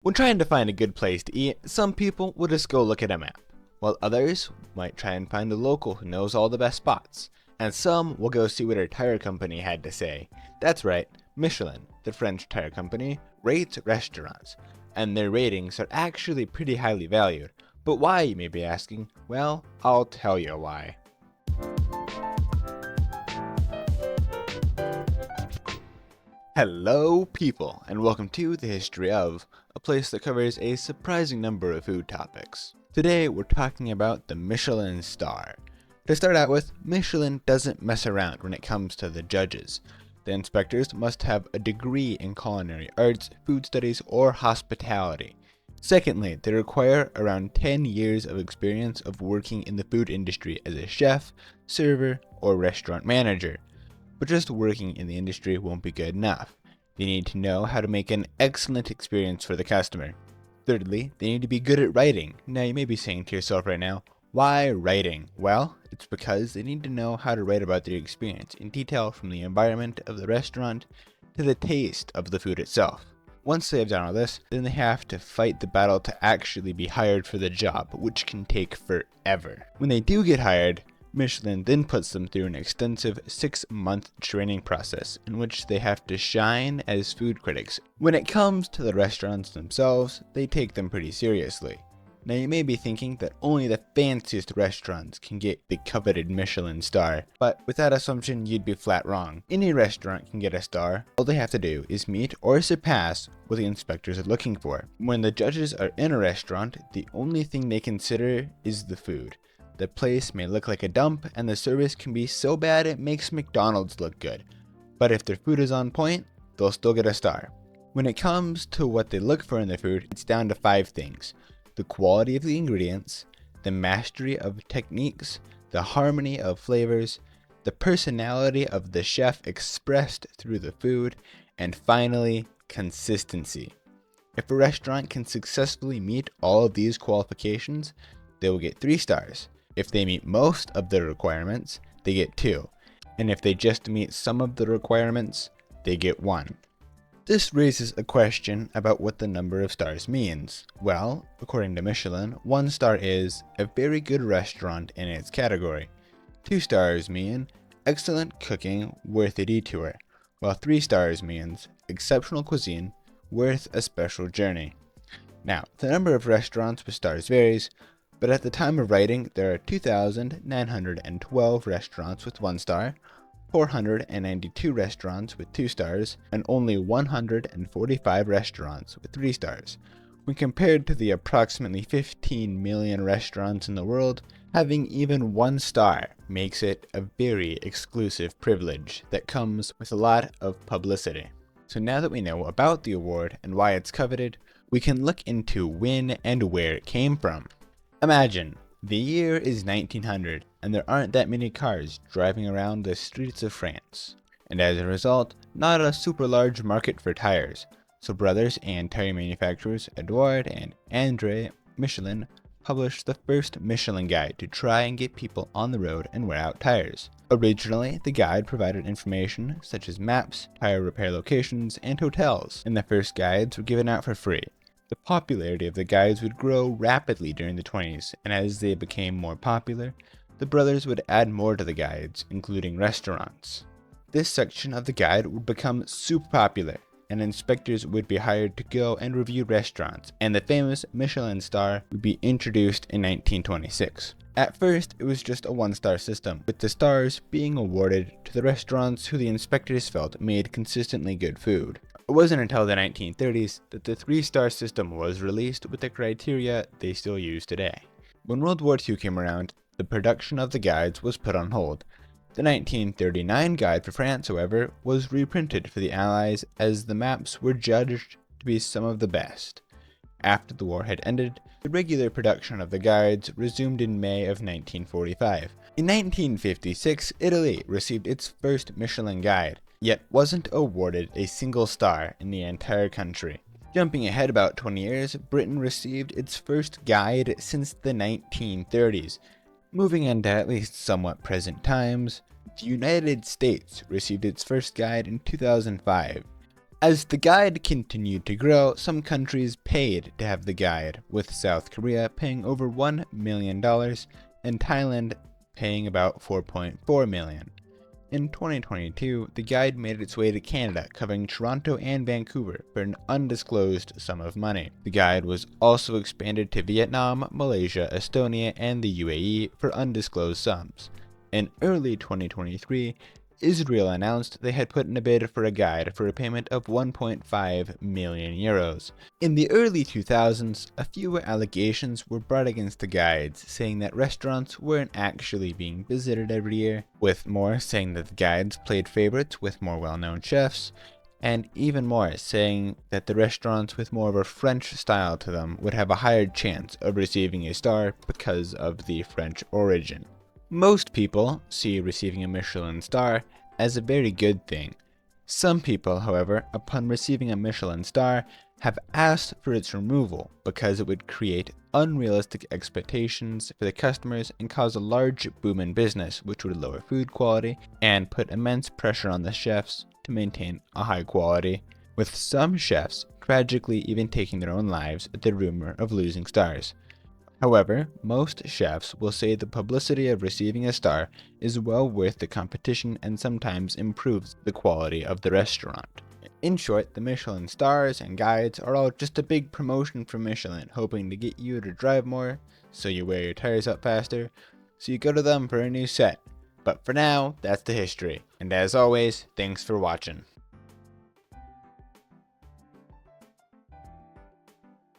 When trying to find a good place to eat, some people will just go look at a map, while others might try and find a local who knows all the best spots, and some will go see what a tire company had to say. That's right, Michelin, the French tire company, rates restaurants, and their ratings are actually pretty highly valued. But why, you may be asking? Well, I'll tell you why. Hello people, and welcome to The History of, a place that covers a surprising number of food topics. Today we're talking about the Michelin star. To start out with, Michelin doesn't mess around when it comes to the judges. The inspectors must have a degree in culinary arts, food studies, or hospitality. Secondly, they require around 10 years of experience of working in the food industry as a chef, server, or restaurant manager. But just working in the industry won't be good enough. They need to know how to make an excellent experience for the customer. Thirdly, they need to be good at writing. Now you may be saying to yourself right now, why writing? Well, it's because they need to know how to write about their experience in detail, from the environment of the restaurant to the taste of the food itself. Once they have done all this, then they have to fight the battle to actually be hired for the job, which can take forever. When they do get hired, Michelin then puts them through an extensive 6-month training process in which they have to shine as food critics. When it comes to the restaurants themselves, they take them pretty seriously. Now you may be thinking that only the fanciest restaurants can get the coveted Michelin star, but with that assumption you'd be flat wrong. Any restaurant can get a star. All they have to do is meet or surpass what the inspectors are looking for. When the judges are in a restaurant, the only thing they consider is the food. The place may look like a dump, and the service can be so bad it makes McDonald's look good. But if their food is on point, they'll still get a star. When it comes to what they look for in their food, it's down to 5 things. The quality of the ingredients, the mastery of techniques, the harmony of flavors, the personality of the chef expressed through the food, and finally, consistency. If a restaurant can successfully meet all of these qualifications, they will get 3 stars. If they meet most of the requirements, they get 2. And if they just meet some of the requirements, they get 1. This raises a question about what the number of stars means. Well, according to Michelin, 1 star is a very good restaurant in its category. 2 stars mean excellent cooking, worth a detour, while 3 stars means exceptional cuisine, worth a special journey. Now, the number of restaurants with stars varies, but at the time of writing, there are 2,912 restaurants with 1 star, 492 restaurants with 2 stars, and only 145 restaurants with 3 stars. When compared to the approximately 15 million restaurants in the world, having even 1 star makes it a very exclusive privilege that comes with a lot of publicity. So now that we know about the award and why it's coveted, we can look into when and where it came from. Imagine, the year is 1900 and there aren't that many cars driving around the streets of France. And as a result, not a super large market for tires. So brothers and tire manufacturers Edouard and André Michelin published the first Michelin guide to try and get people on the road and wear out tires. Originally, the guide provided information such as maps, tire repair locations, and hotels, and the first guides were given out for free. The popularity of the guides would grow rapidly during the 20s, and as they became more popular, the brothers would add more to the guides, including restaurants. This section of the guide would become super popular, and inspectors would be hired to go and review restaurants, and the famous Michelin star would be introduced in 1926. At first, it was just a 1-star system, with the stars being awarded to the restaurants who the inspectors felt made consistently good food. It wasn't until the 1930s that the 3-star system was released with the criteria they still use today. When World War II came around, the production of the guides was put on hold. The 1939 guide for France, however, was reprinted for the Allies as the maps were judged to be some of the best. After the war had ended, the regular production of the guides resumed in May of 1945. In 1956, Italy received its first Michelin guide, yet wasn't awarded a single star in the entire country. Jumping ahead about 20 years, Britain received its first guide since the 1930s. Moving into at least somewhat present times, the United States received its first guide in 2005. As the guide continued to grow, some countries paid to have the guide, with South Korea paying over $1 million and Thailand paying about $4.4 million. In 2022, the guide made its way to Canada, covering Toronto and Vancouver for an undisclosed sum of money. The guide was also expanded to Vietnam, Malaysia, Estonia, and the UAE for undisclosed sums. In early 2023, Israel announced they had put in a bid for a guide for a payment of 1.5 million euros. In the early 2000s, a few allegations were brought against the guides, saying that restaurants weren't actually being visited every year, with more saying that the guides played favorites with more well-known chefs, and even more saying that the restaurants with more of a French style to them would have a higher chance of receiving a star because of the French origin. Most people see receiving a Michelin star as a very good thing. Some people, however, upon receiving a Michelin star, have asked for its removal because it would create unrealistic expectations for the customers and cause a large boom in business, which would lower food quality and put immense pressure on the chefs to maintain a high quality, with some chefs tragically even taking their own lives at the rumor of losing stars. However, most chefs will say the publicity of receiving a star is well worth the competition and sometimes improves the quality of the restaurant. In short, the Michelin stars and guides are all just a big promotion for Michelin, hoping to get you to drive more, so you wear your tires out faster, so you go to them for a new set. But for now, that's the history. And as always, thanks for watching.